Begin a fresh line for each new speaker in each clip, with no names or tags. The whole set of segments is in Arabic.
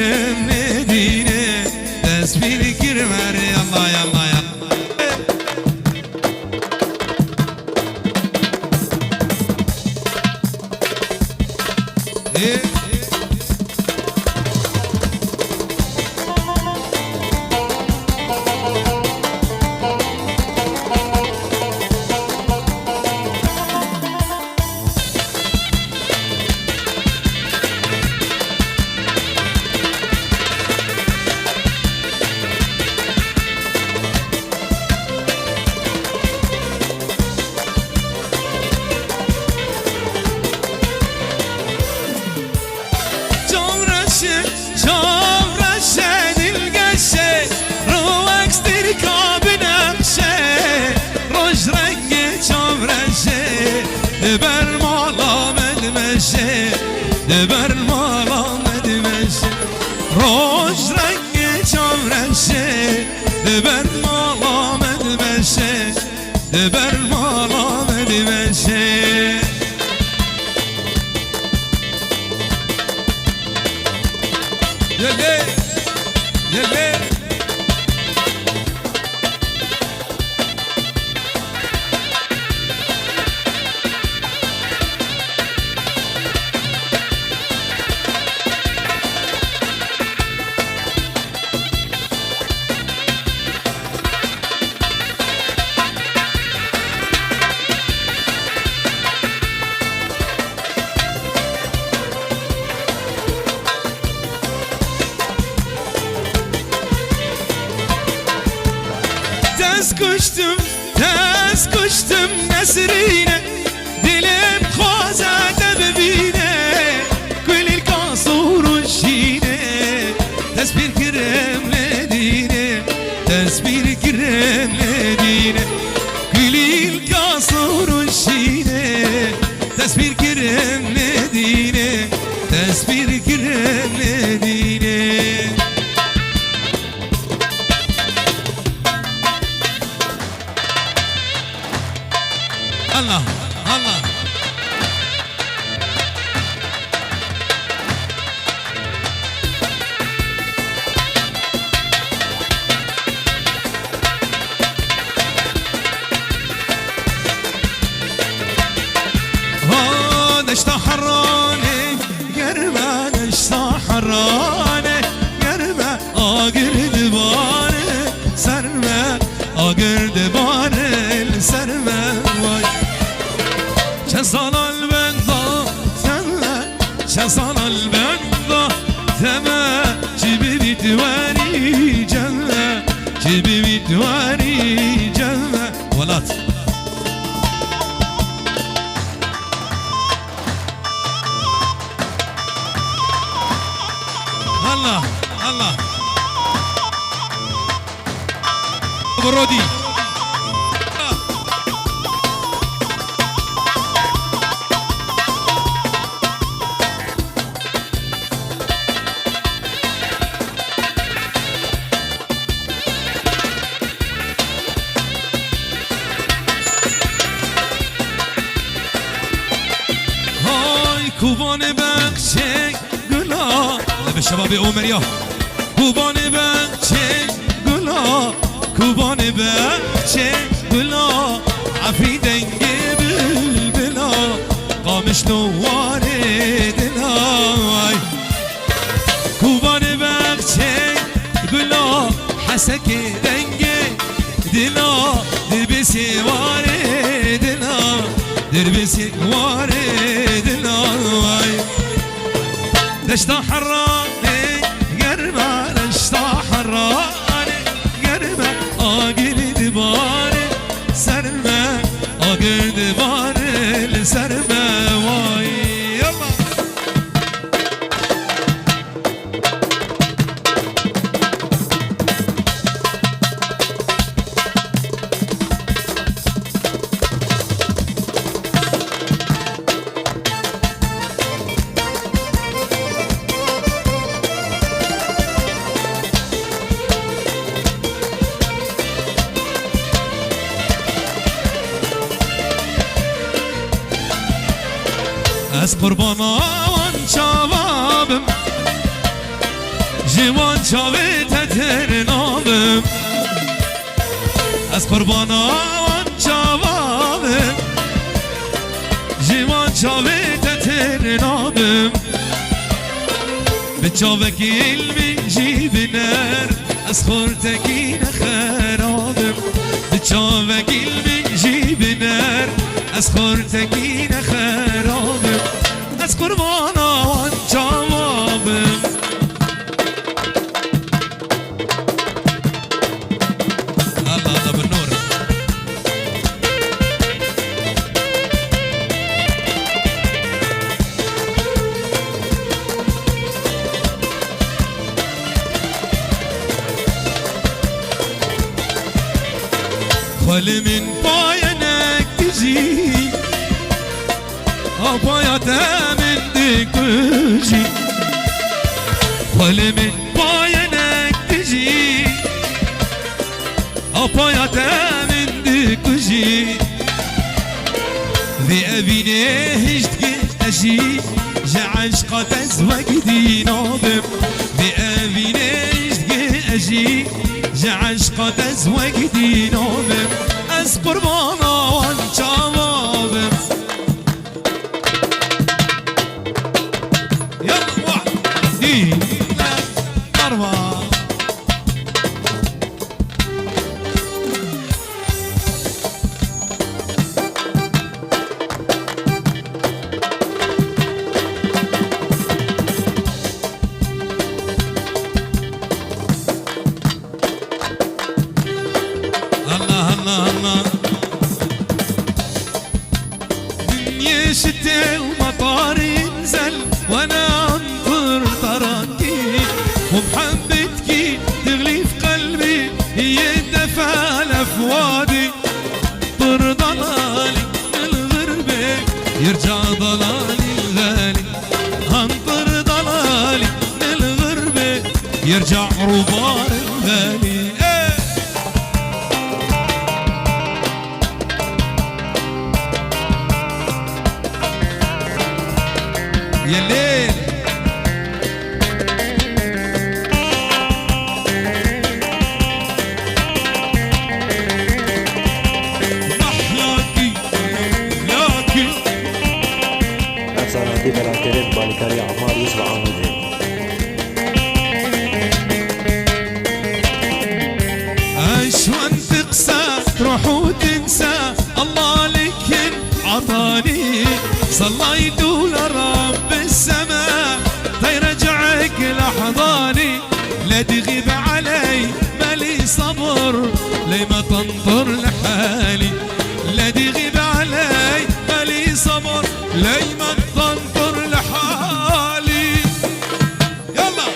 girem Medine Tesbih girem yallah yallah yallah دبر مالا مدمشه دبر مالا مدمشه روش رنگ چامرشه دبر مالا مدمشه دبر مالا مدمشه يلي يلي tez kuştum nesrine dilim khazade bebine kulil kasur şine tesbih girem Medine tesbih girem Medine kulil kasur şine tesbih girem Medine tesbih girem Medine Allah Allah نشتا حرانه گرمه نشتا حرانه گرمه آگر دبانه سرمه آگر دبانه سرمه وای چسان البندا تمه چسان البندا تمه جیبی بیدواری جمه جیبی بیدواری جمه ولات الله الله برودي هاي كوبان بخشي گلا به شباب عمریا کوبان بچه گلا کوبان بچه گلا عفی دنگ بلبلا قامش نواره دلای کوبان بچه گلا حسک دنگ دلا در بسیواره دلا در بسیواره دلای نشتا حرانه گرمه نشتا حرانه گرمه آگر دبانه سرمه آگر دبانه سرمه وای یلا از قربان آن شبابم جوان چاوی تتر نامم از قربان آن چاوامم جوان چاوی تتر نامم به چاوکی علمی جیبنر از خورتکی نخرامم به چاوکی علمی جیبنر از خورتکی نخرامم از قربان آن چاوامم خالی من پایانک تجی پایات من دکجی خالی من پایانک تجی پایات من دکجی ذی أبيني هشت أشي جعشقة تزوج دينابم ذي أبيني هشت أشي جعشقة تزوج دينابم از قربان آن چامابم يلا واحد اثنين ثلاثة أربعة دنيا شتاء ومطار ينزل وانا انظر تراكي ومحبتكي تغلي في قلبي هي الدفا لفوادي طر ضلالي الغربة يرجع ضلالي الغالي هنطر ضلالي الغربة يرجع ربار الغالي يا الليل محلاكي لاكي
نفسنا عندي بلا كريم بالكاري عمار يسمع عنه
عشوان تقسى تروح وتنسى الله لك عطاني صليت لرب السماء تيرجعك لحظاني لا تغيب علي مالي صبر لي ما تنظر لحالي لا تغيب علي مالي صبر لي ما تنظر لحالي يلا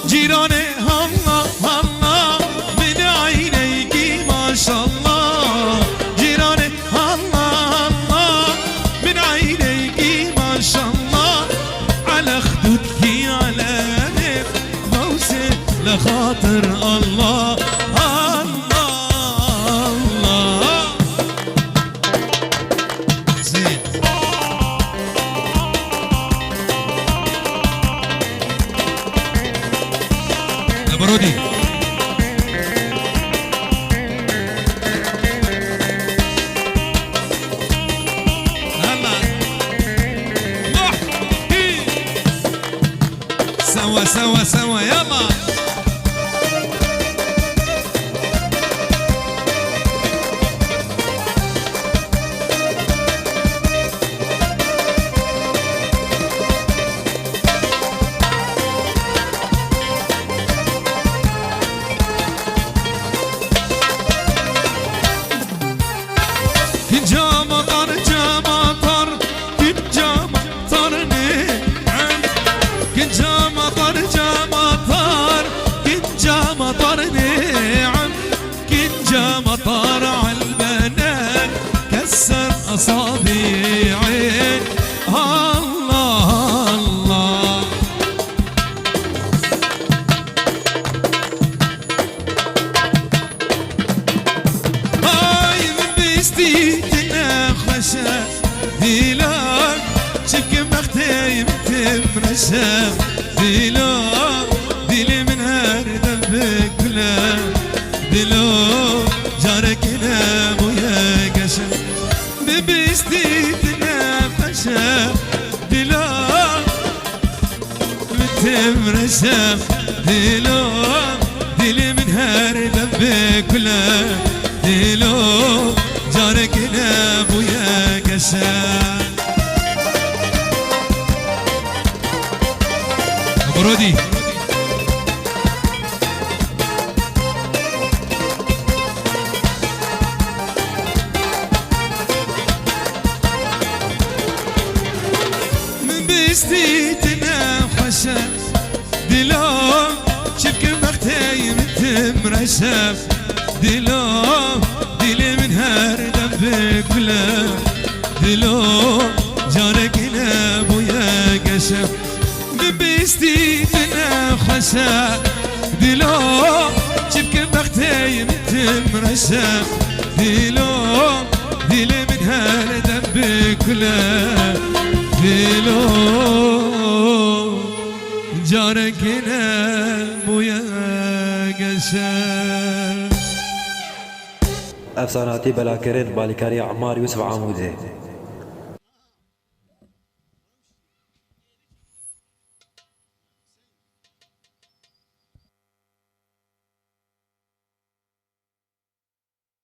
جيراني هلا هلا من عينيكي ما شاء الله جيراني هلا هلا من عينيكي ما شاء الله على خدودكي على موسم لخاطر الله الله الله زين يا برودي سوا سوا سوا يلا مطر عالبنات كسر أصابعين الله الله هاي من بيستي تناخشة ديلك شبك مختي رسم دلو دل من هر ذنبك كله دلو جارك نام ويا قسم ببستي تنافسه دلو متمرسم دلو دل من هر ذنبك كله دلو جارك نام ويا قسم برودي من بستي تنافسه دلو شبك بختي متمرسم دلو دل من هر ذنبك كله دلو جارك نام ويا قسم بستي تنافسه دلو شبك بختي متمرسم دلو دل من هر ذنبك كله دلو جارك نام ويا قسم
افساناتی بلاکرین بالیکاری عمار یوسف عامودی